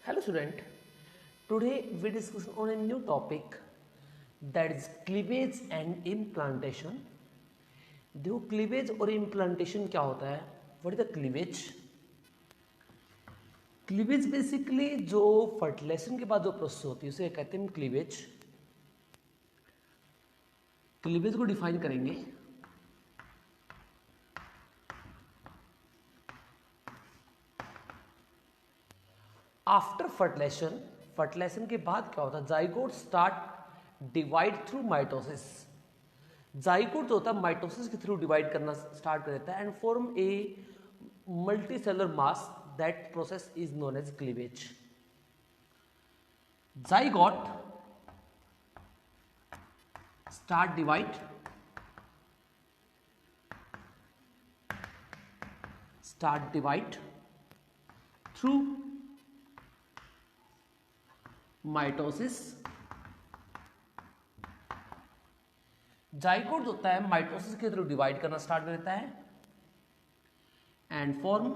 Hello student, today we discuss on a new topic that is cleavage and implantation. देखो cleavage और implantation क्या होता है. What is the cleavage? Cleavage basically जो fertilisation के बाद जो प्रोसेस होती है उसे कहते हैं क्लीवेज. क्लीवेज को डिफाइन करेंगे. आफ्टर फर्टिलाइजेशन के बाद क्या होता है? Zygote start divide through mitosis. Zygote जो होता है माइटोसिस के थ्रू डिवाइड करना स्टार्ट कर देता है and form a multicellular mass. That process is known as cleavage. Zygote start divide through mitosis. Zygote होता है माइटोसिस के थ्रू डिवाइड करना स्टार्ट कर देता है and form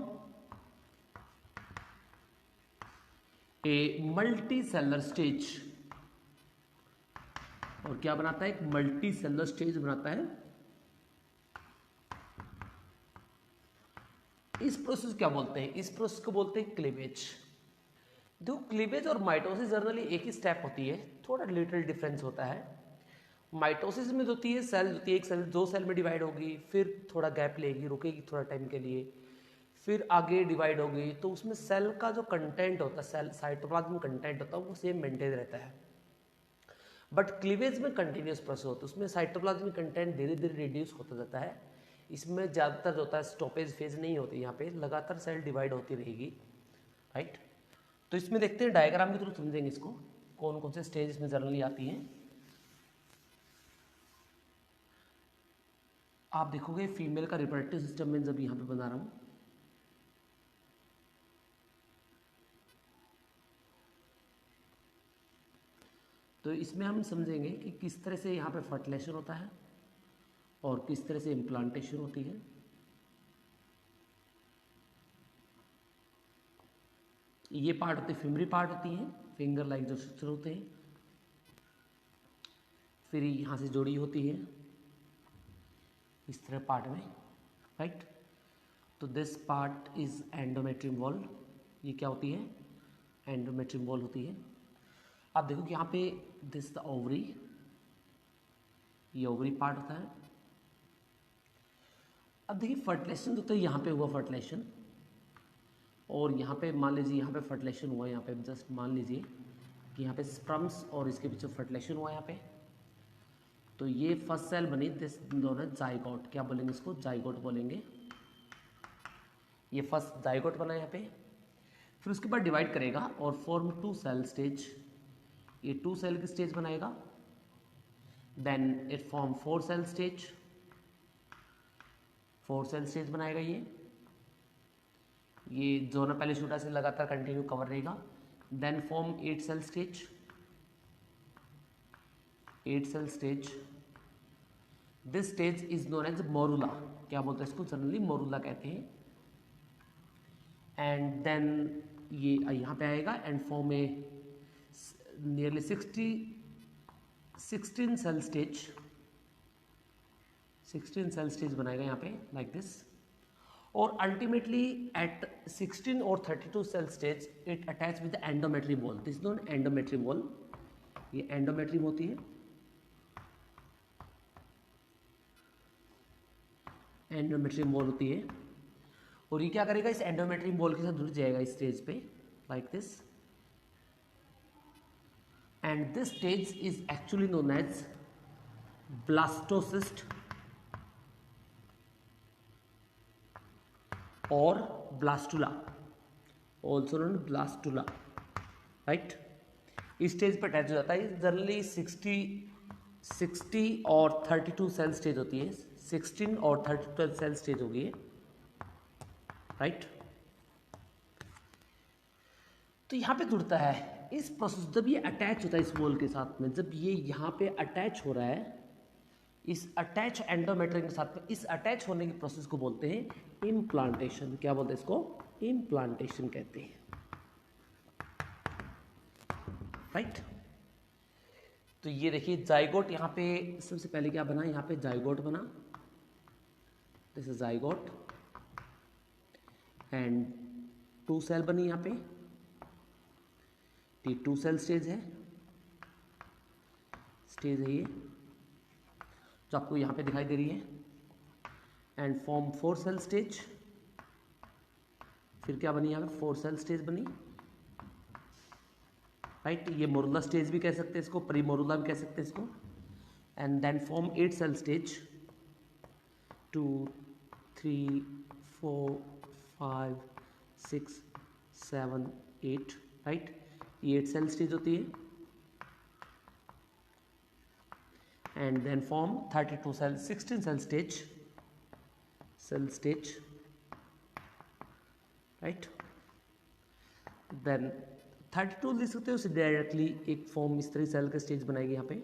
a multi cellular stage. और क्या बनाता है? एक मल्टी सेलुलर स्टेज बनाता है. इस प्रोसेस क्या बोलते हैं? इस प्रोसेस को बोलते हैं क्लीवेज. देखो क्लीवेज और माइटोसिस जनरली एक ही स्टेप होती है, थोड़ा लिटिल डिफरेंस होता है. माइटोसिस में होती है सेल होती है, एक सेल दो सेल में डिवाइड होगी, फिर थोड़ा गैप लेगी, रुकेगी थोड़ा टाइम के लिए, फिर आगे डिवाइड होगी. तो उसमें सेल का जो कंटेंट होता है, सेल साइटोप्लाज्म कंटेंट होता है, वो सेम मेंटेन रहता है. बट क्लीवेज में कंटिन्यूस प्रोसेस होता है, उसमें साइटोप्लाज्म कंटेंट धीरे धीरे रिड्यूस होता जाता है. इसमें ज़्यादातर जो होता है स्टॉपेज फेज नहीं होती, यहाँ पे लगातार सेल डिवाइड होती रहेगी. राइट. तो इसमें देखते हैं डायग्राम के थ्रू समझेंगे इसको, कौन कौन से स्टेज इसमें जनरली आती हैं. आप देखोगे फीमेल का रिप्रोडक्टिव सिस्टम में जब यहाँ पे बना रहा हूँ, तो इसमें हम समझेंगे कि किस तरह से यहाँ पे फर्टिलाइजेशन होता है और किस तरह से इम्प्लांटेशन होती है. ये पार्ट होते हैं फीमरी पार्ट होती हैं, फिंगर लाइक जो स्ट्रक्चर होते हैं. फिर यहाँ से जोड़ी होती है इस तरह पार्ट में. राइट. तो this part is endometrium wall. ये क्या होती है? एंडोमेट्रियम वॉल होती है. आप देखो कि यहाँ पे दिस द ओवरी, ये ओवरी पार्ट होता है. अब देखिए फर्टिलाइजेशन तो यहाँ पे हुआ फर्टिलाइजेशन, और यहाँ पे मान लीजिए यहाँ पे फर्टिलाइजेशन हुआ. यहाँ पे जस्ट मान लीजिए कि यहाँ पे स्पर्म्स और इसके पीछे फर्टिलाइजेशन हुआ यहाँ पे. तो ये फर्स्ट सेल बनी, दिस दोनों जाइगोट. क्या बोलेंगे इसको? जाइगोट बोलेंगे. ये फर्स्ट जाइगोट बना यहाँ पे. फिर उसके बाद डिवाइड करेगा और फॉर्म टू सेल स्टेज. ये टू सेल की स्टेज बनाएगा. Then it form four cell stage. Four cell stage बनाएगा ये जोना पेलिशूटा से लगातार कंटिन्यू कवर रहेगा. Then form eight cell stage. Eight cell stage. This stage is known as morula. क्या बोलते हैं इसको? जनरली मोरुला कहते हैं. एंड देन ये यहाँ पे आएगा and form a nearly 16 cell stage. 16 cell stage बनाएगा यहाँ पे लाइक दिस. और अल्टीमेटली एट 16 और 32 cell stage it attach with endometrium wall. This is known endometrium wall. ये एंडोमेट्रियम होती है. एंडोमेट्रियम वॉल होती है. और ये क्या करेगा? इस एंडोमेट्रियम वॉल के साथ जुड़ जाएगा इस स्टेज पे like this. And this stage is actually known as blastocyst और blastula, also known blastula. Right. इस स्टेज पर अटैच हो जाता है. जनरली 60 और 32 सेल स्टेज होती है. 16 और 32 सेल स्टेज होगी. राइट. तो यहाँ पे जुड़ता है इस प्रोसेस. जब ये अटैच होता है इस वॉल के साथ में, जब ये यहाँ पे अटैच हो रहा है इस अटैच एंडोमेट्रियम के साथ में, इस अटैच होने की प्रोसेस को बोलते हैं इम्प्लांटेशन. क्या बोलते हैं इसको? इम्प्लांटेशन कहते हैं. राइट। तो ये देखिए जाइगोट, यहाँ पे सबसे पहले क्या बना, यहाँ पे जाइगोट बना, this is zygote, and 2 cell बनी यहाँ पे, ये 2 सेल स्टेज है, स्टेज है ये जो आपको यहाँ पे दिखाई दे रही है, एंड फॉर्म 4 सेल स्टेज। फिर क्या बनी यहाँ पे, 4 सेल स्टेज बनी, राइट। ये मोरुला स्टेज भी कह सकते हैं इसको, प्री मोरुला भी कह सकते हैं इसको, and then form 8 cell stage, 2 3 4 5 6 7 8, right. ये 8 सेल स्टेज होती है, and then form 32 cell 16 cell stage, right. Then 32 लिख सकते हो, उसे डायरेक्टली एक फॉर्म इस तरह सेल का स्टेज बनाएगी यहाँ पे,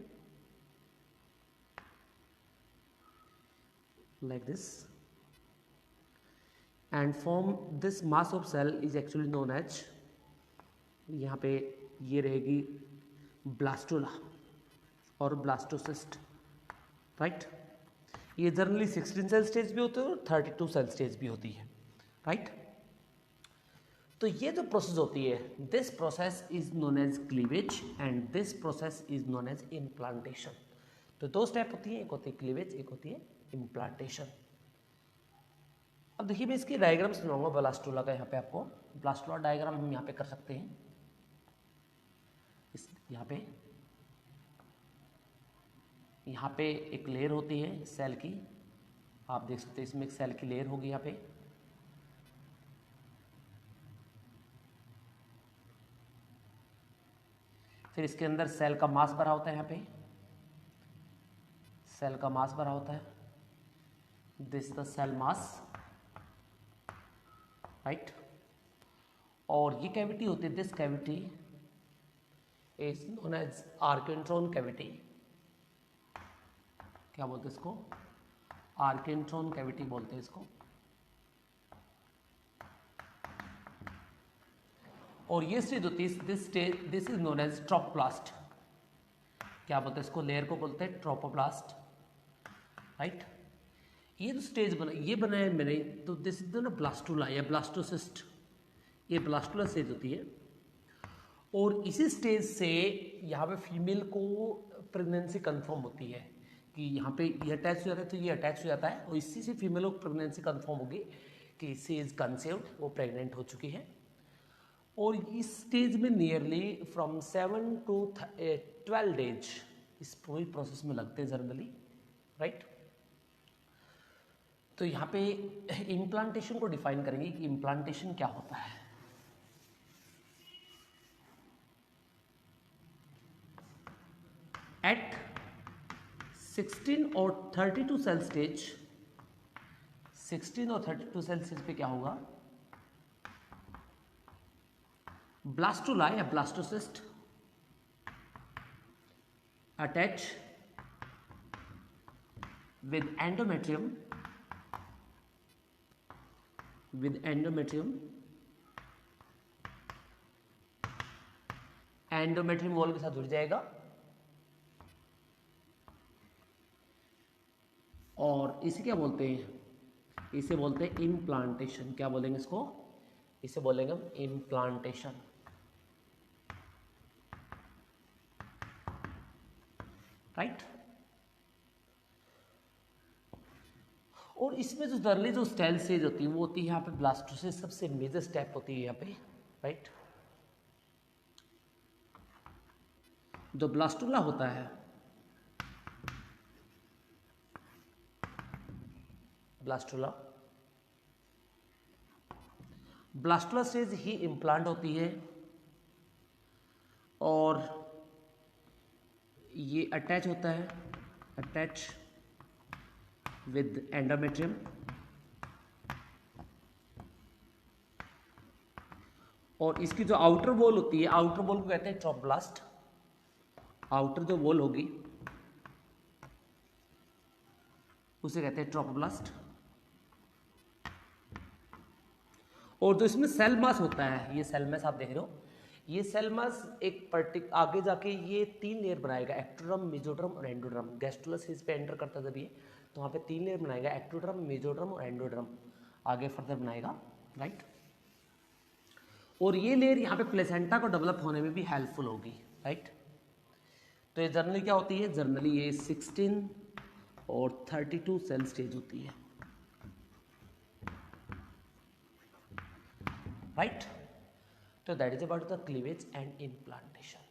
like this, and form this mass of cell is actually known as, यहाँ पे ये रहेगी ब्लास्टुला और ब्लास्टोसिस्ट, राइट। ये जनरली 16 सेल स्टेज भी होते हैं और 32 सेल स्टेज भी होती है, राइट। तो ये जो प्रोसेस होती है, this process is known as cleavage and this process is known as implantation. तो 2 स्टेप होती है, एक होती है क्लीवेज, एक होती है इम्प्लांटेशन। अब देखिए मैं इसकी डायग्राम सुनाऊंगा ब्लास्टुला का, यहाँ पे आपको ब्लास्टुला डायग्राम हम यहाँ पे कर सकते हैं, इस यहाँ पे एक लेयर होती है सेल की, आप देख सकते हैं इसमें एक सेल की लेयर होगी यहाँ पे, फिर इसके अंदर सेल का मास भरा होता है, यहाँ पे सेल का मास भरा होता है, this the cell mass, right. और ये कैविटी होती है, this cavity is known as archenteron cavity. क्या बोलते हैं इसको, आर्केंट्रॉन कैविटी बोलते हैं इसको। और ये स्टेज होती है, this is known as trophoblast. क्या बोलते हैं इसको, लेयर को बोलते हैं ट्रोपोप्लास्ट, राइट। ये जो स्टेज बना, ये बनाया मैंने, तो दिस इज ना ब्लास्टुला या ब्लास्टोसिस्ट, ये ब्लास्टुला स्टेज होती है। और इसी स्टेज से यहाँ पे फीमेल को प्रेगनेंसी कंफर्म होती है कि यहाँ पे ये अटैच हो जाता है, तो ये अटैच हो जाता है, और इसी से फीमेल को प्रेगनेंसी कंफर्म होगी कि सी इज कंसीव्ड, वो प्रेग्नेंट हो चुकी है। और इस स्टेज में नियरली फ्रॉम 7 to 12 डेज इस पूरी प्रोसेस में लगते हैं जनरली, राइट। तो यहाँ पे इम्प्लांटेशन को डिफाइन करेंगे कि इम्प्लांटेशन क्या होता है। एट 16 और 32 सेल स्टेज, 16 और 32 सेल स्टेज पे क्या होगा, ब्लास्टुला या blastocyst attach with endometrium endometrium wall के साथ जुड़ जाएगा, और इसे क्या बोलते हैं, इसे बोलते हैं इम्प्लांटेशन। क्या बोलेंगे इसको, इसे बोलेंगे हम इम्प्लांटेशन, राइट। और इसमें जो जनरली जो सेल स्टेज होती है वो होती है यहाँ पे ब्लास्टोसिस, सबसे मेजर स्टेप होती है यहाँ पे, राइट। जो ब्लास्टुला होता है, ब्लास्टुला स्टेज ही इम्प्लांट होती है, और ये अटैच होता है, अटैच विद एंडोमेट्रियम, और इसकी जो आउटर वॉल होती है, आउटर वॉल को कहते हैं ट्रोपोप्लास्ट। आउटर जो वॉल होगी उसे कहते हैं ट्रोपोप्लास्ट। और जो इसमें सेल मास होता है, ये सेल मास आप देख रहे हो, ये सेलमस एक आगे जाके ये 3 लेयर बनाएगा, एक्टोडर्म, मेसोडर्म और एंडोडर्म। गैस्ट्रुलस इस पे एंटर करता है जब ये, तो वहाँ पे 3 लेयर बनाएगा, एक्टोडर्म, मेसोडर्म और एंडोडर्म आगे फर्दर बनाएगा, राइट। और ये लेयर यहाँ पे प्लेसेंटा को डेवलप होने में भी हेल्पफुल होगी, राइट। तो ये जनरली क्या होती है, जनरली ये 16 और 32 सेल स्टेज होती है, राइट। तो that is about the cleavage and implantation.